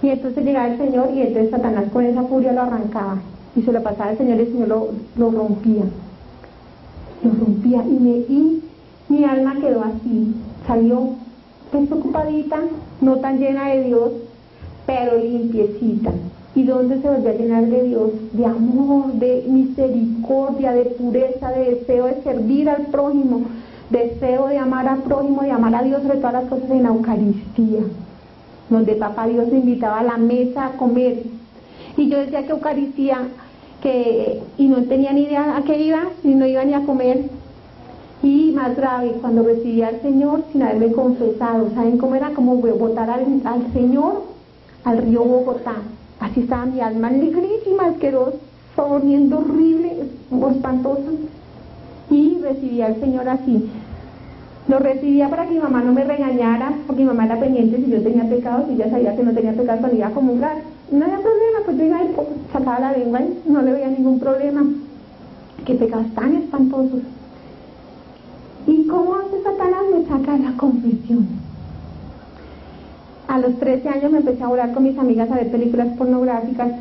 Y entonces llegaba el Señor y entonces Satanás con esa furia lo arrancaba y se lo pasaba al Señor y el Señor lo rompía. Lo rompía y mi alma quedó así, salió desocupadita, no tan llena de Dios, pero limpiecita. ¿Y dónde se volvió a llenar de Dios? De amor, de misericordia, de pureza, de deseo de servir al prójimo, deseo de amar al prójimo, de amar a Dios sobre todas las cosas en la Eucaristía, donde papá Dios me invitaba a la mesa a comer. Y yo decía que Eucaristía, y no tenía ni idea a qué iba, ni no iba ni a comer. Y más grave, cuando recibí al Señor sin haberme confesado, ¿saben cómo era? Como botar al Señor al río Bogotá. Así estaba mi alma negrísima, asquerosa, volviendo horrible, espantosa. Y recibí al Señor así. Lo recibía para que mi mamá no me regañara, porque mi mamá era pendiente si yo tenía pecados, y ella sabía que no tenía pecados cuando iba a comulgar. No había problema, pues yo iba y sacaba la lengua y no le veía ningún problema. Qué pecados tan espantosos. ¿Y cómo hace Satanás? Me saca la confesión. A los 13 años me empecé a volar con mis amigas a ver películas pornográficas,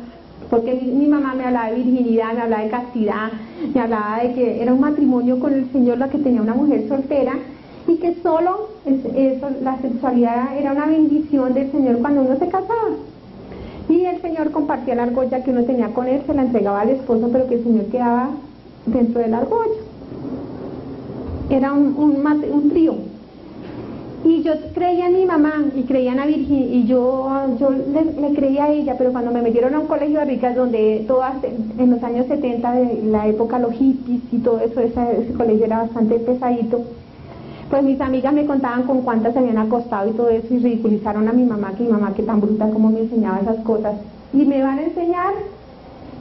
porque mi mamá me hablaba de virginidad, me hablaba de castidad, me hablaba de que era un matrimonio con el Señor, la que tenía una mujer soltera, y que solo la sexualidad era una bendición del Señor cuando uno se casaba. Y el Señor compartía la argolla que uno tenía con él, se la entregaba al esposo, pero que el Señor quedaba dentro de la argolla. Era un trío. Y yo creía en mi mamá y creía en la Virgen, y yo le creía a ella, pero cuando me metieron a un colegio de ricas donde todas, en los años 70, de la época los hippies y todo eso, ese colegio era bastante pesadito, pues mis amigas me contaban con cuántas se habían acostado y todo eso, y ridiculizaron a mi mamá, que tan bruta como me enseñaba esas cosas. Y me van a enseñar,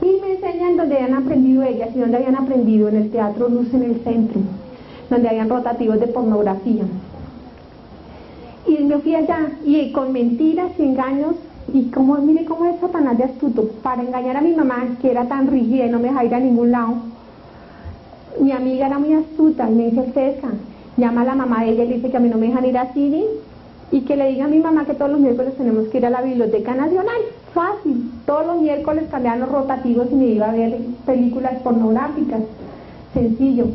y me enseñan donde habían aprendido ellas, y donde habían aprendido, en el Teatro Luz en el centro, donde habían rotativos de pornografía. Y me fui allá, y con mentiras y engaños, y mire cómo es Satanás de astuto, para engañar a mi mamá, que era tan rígida y no me dejaba ir a ningún lado. Mi amiga era muy astuta, y me dice: César, llama a la mamá de ella y le dice que a mí no me dejan ir a cine, y que le diga a mi mamá que todos los miércoles tenemos que ir a la Biblioteca Nacional. Fácil, todos los miércoles cambiaban los rotativos y me iba a ver películas pornográficas. Sencillo.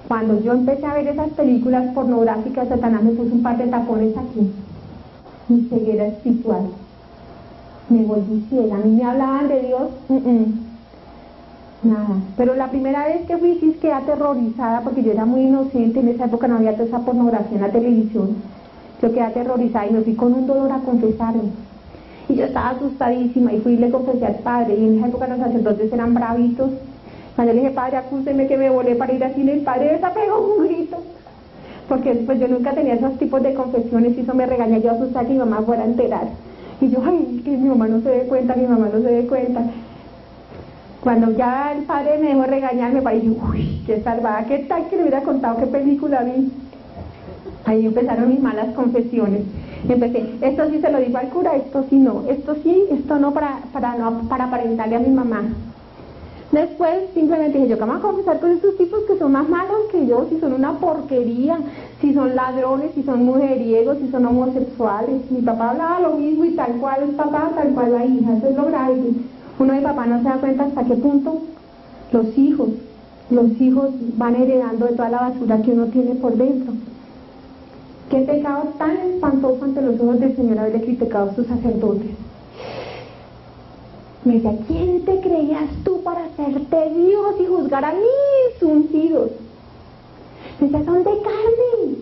Cuando yo empecé a ver esas películas pornográficas, Satanás me puso un par de tapones aquí. Mi ceguera espiritual. Me volví ciega. A mí me hablaban de Dios, nada. Pero la primera vez que fui, sí quedé aterrorizada, porque yo era muy inocente. En esa época no había toda esa pornografía en la televisión. Yo quedé aterrorizada y me fui con un dolor a confesarme. Y yo estaba asustadísima y fui y le confesé al padre. Y en esa época los sacerdotes eran bravitos. Cuando le dije: Padre, acúseme que me volé para ir al cine, el padre desapegó un grito, porque pues yo nunca tenía esos tipos de confesiones, y eso me regaña. Yo asustada que mi mamá fuera a enterar, y yo: ay, que mi mamá no se dé cuenta, mi mamá no se dé cuenta. Cuando ya el padre me dejó regañar, me pareció: uy, qué salvada, qué tal que le hubiera contado qué película vi. Ahí empezaron mis malas confesiones. Empecé: esto sí se lo digo al cura, esto sí no, esto sí, esto no, para aparentarle a mi mamá. Después simplemente dije: yo que me voy a confesar con estos tipos que son más malos que yo, si son una porquería, si son ladrones, si son mujeriegos, si son homosexuales. Mi papá hablaba lo mismo, y tal cual el papá, tal cual la hija. Eso es lo grave. Uno de papá no se da cuenta hasta qué punto los hijos van heredando de toda la basura que uno tiene por dentro. Qué pecado tan espantoso ante los ojos del Señor haberle criticado a sus sacerdotes. Me decía: ¿quién te creías tú para hacerte Dios y juzgar a mis ungidos? Me decía: son de carne,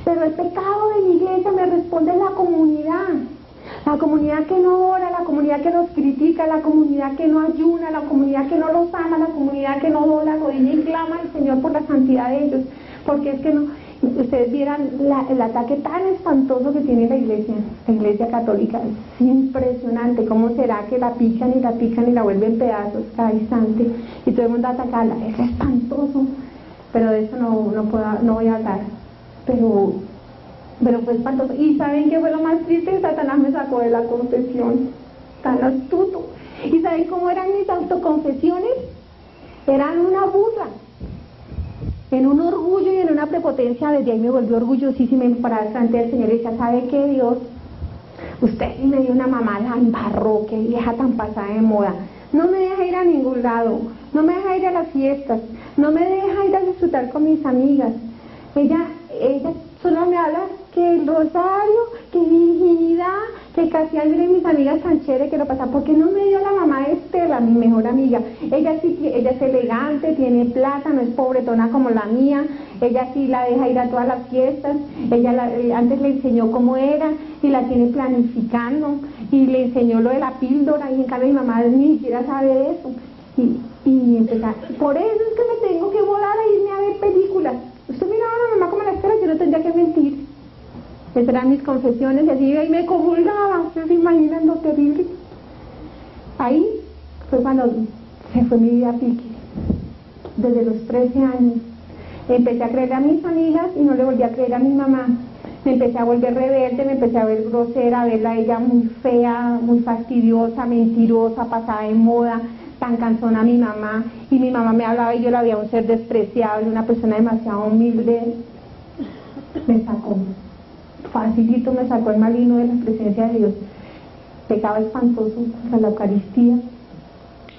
pero el pecado de mi iglesia me responde la comunidad que no ora, la comunidad que nos critica, la comunidad que no ayuna, la comunidad que no los ama, la comunidad que no dobla rodilla y clama al Señor por la santidad de ellos. Porque es que no, ustedes vieran el ataque tan espantoso que tiene la iglesia católica. Es impresionante. ¿Cómo será que la pican y la vuelven pedazos cada instante, y todo el mundo atacarla? Es espantoso, pero de eso no voy a hablar. Pero fue espantoso. ¿Y saben qué fue lo más triste? Satanás me sacó de la confesión. Tan astuto. ¿Y saben cómo eran mis autoconfesiones? Eran una burla, en un orgullo y en una prepotencia. Desde ahí me volvió orgullosísima y me paraba delante del Señor y decía: ¿sabe qué, Dios? Usted sí me dio una mamá, la embarró, qué vieja tan pasada de moda. No me deja ir a ningún lado, no me deja ir a las fiestas, no me deja ir a disfrutar con mis amigas. Ella solo me habla que el rosario, que virginidad, que casi miren mis amigas tan chéveres que lo pasan. ¿Por qué no me dio la mamá de Estela, mi mejor amiga? Ella sí, ella es elegante, tiene plata, no es pobretona como la mía. Ella sí la deja ir a todas las fiestas. Antes le enseñó cómo era y la tiene planificando y le enseñó lo de la píldora, y en cambio mi mamá ni siquiera sabe eso. Y empezar, por eso es que me tengo que volar a irme a ver películas. Usted miraba a la mamá como la Estela, yo no tendría que mentir. Esas eran mis confesiones, y así y me comulgaba. ¿Ustedes se imaginan lo terrible? Ahí fue cuando se fue mi vida pique. Desde los 13 años empecé a creer a mis amigas y no le volví a creer a mi mamá. Me empecé a volver rebelde, me empecé a ver grosera, a verla a ella muy fea, muy fastidiosa, mentirosa, pasada de moda, tan cansona a mi mamá. Y mi mamá me hablaba y yo la veía un ser despreciable, una persona demasiado humilde. Me sacó, facilito me sacó el maligno de la presencia de Dios. Pecado espantoso contra la Eucaristía.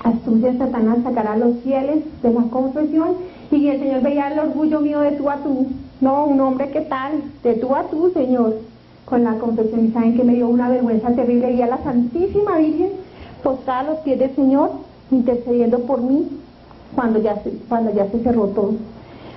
Astucia de Satanás, sacar a los fieles de la confesión, y el Señor veía el orgullo mío de tú a tú. No, un hombre, ¿qué tal? De tú a tú, Señor, con la confesión. Y saben que me dio una vergüenza terrible, y a la Santísima Virgen postrada a los pies del Señor, intercediendo por mí, cuando ya se cerró todo.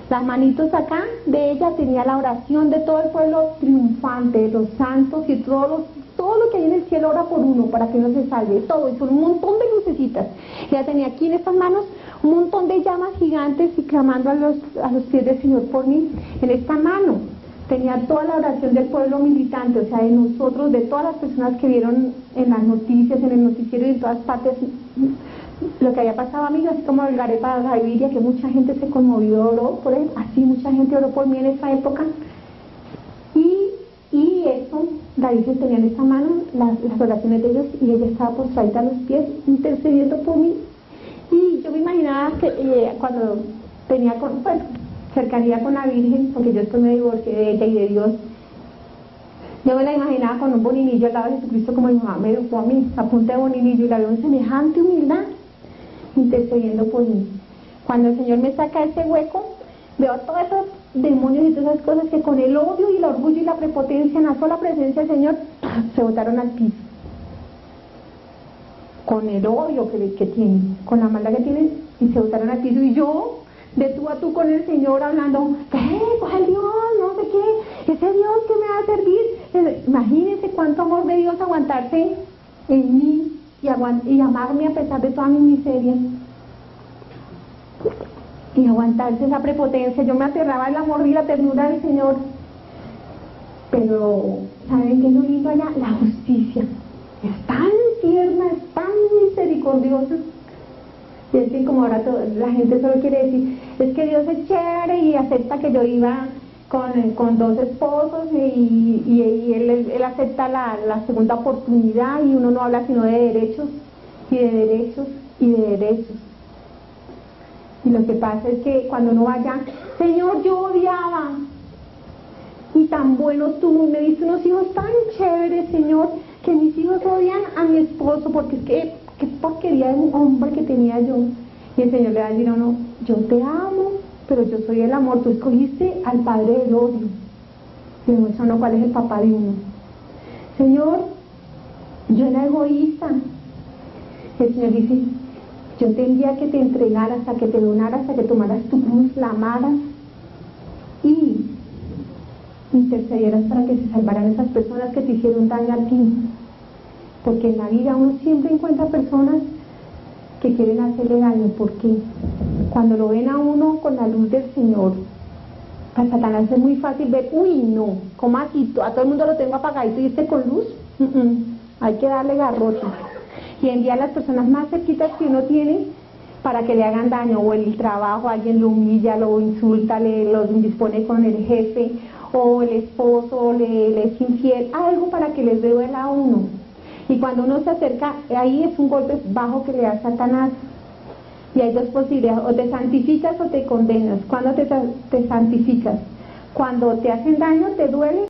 Las manitos acá de ella tenía la oración de todo el pueblo triunfante, de los santos y todo lo que hay en el cielo ora por uno, para que uno se salve, todo, y son un montón de lucecitas. Ella tenía aquí en estas manos un montón de llamas gigantes y clamando a los pies del Señor por mí. En esta mano tenía toda la oración del pueblo militante, o sea, de nosotros, de todas las personas que vieron en las noticias, en el noticiero y en todas partes lo que había pasado a mí, así como el Garepa de Gaviria, que mucha gente se conmovió, oró por él, así mucha gente oró por mí en esa época. Y eso, la Virgen tenía en esta mano las oraciones de ellos, y ella estaba postrada a los pies intercediendo por mí. Y yo me imaginaba que cuando tenía cercanía con la Virgen, porque yo después me divorcié de ella y de Dios, yo me la imaginaba con un boninillo al lado de Jesucristo, como mi mamá me educó a mí, a punta de boninillo, y la veo en semejante humildad intercediendo por mí. Cuando el Señor me saca ese hueco, veo todos esos demonios y todas esas cosas que con el odio y el orgullo y la prepotencia en la sola presencia del Señor se botaron al piso. Con el odio que tienen, con la maldad que tienen, y se botaron al piso. Y yo, de tú a tú con el Señor, hablando, ¿cuál Dios? No sé qué, ese Dios que me va a servir. Imagínense cuánto amor de Dios aguantarse en mí y amarme a pesar de toda mi miseria. Y aguantarse esa prepotencia. Yo me aterraba del amor y la ternura del Señor. Pero, ¿saben qué es lo lindo allá? La justicia. Es tan tierna, es tan misericordiosa. Y es que como ahora la gente solo quiere decir, es que Dios es chévere y acepta que yo iba con 2 esposos y él acepta la segunda oportunidad, y uno no habla sino de derechos y de derechos y de derechos. Y lo que pasa es que cuando uno vaya, Señor, yo odiaba, y tan bueno tú, me diste unos hijos tan chéveres, Señor, que mis hijos odian a mi esposo, porque es que qué porquería de un hombre que tenía yo. Y el Señor le va a decir, no, yo te amo, pero yo soy el amor. Tú escogiste al padre del odio, y no no cuál es el papá de uno. Señor, yo era egoísta. El Señor dice, yo te envié a que te entregaras, a que te donaras, a que tomaras tu cruz, la amaras y intercedieras para que se salvaran esas personas que te hicieron daño a ti. Porque en la vida uno siempre encuentra personas que quieren hacerle daño, porque cuando lo ven a uno con la luz del Señor, para Satanás es muy fácil ver, uy, no, ¿cómo así? A todo el mundo lo tengo apagadito y este con luz. Hay que darle garrote y enviar a las personas más cerquitas que uno tiene para que le hagan daño, o el trabajo, alguien lo humilla, lo insulta, lo indispone con el jefe, o el esposo le es infiel, algo para que les duela a uno. Y cuando uno se acerca, ahí es un golpe bajo que le da Satanás. Y hay 2 posibilidades, o te santificas o te condenas. ¿Cuándo te santificas? Cuando te hacen daño, te duele.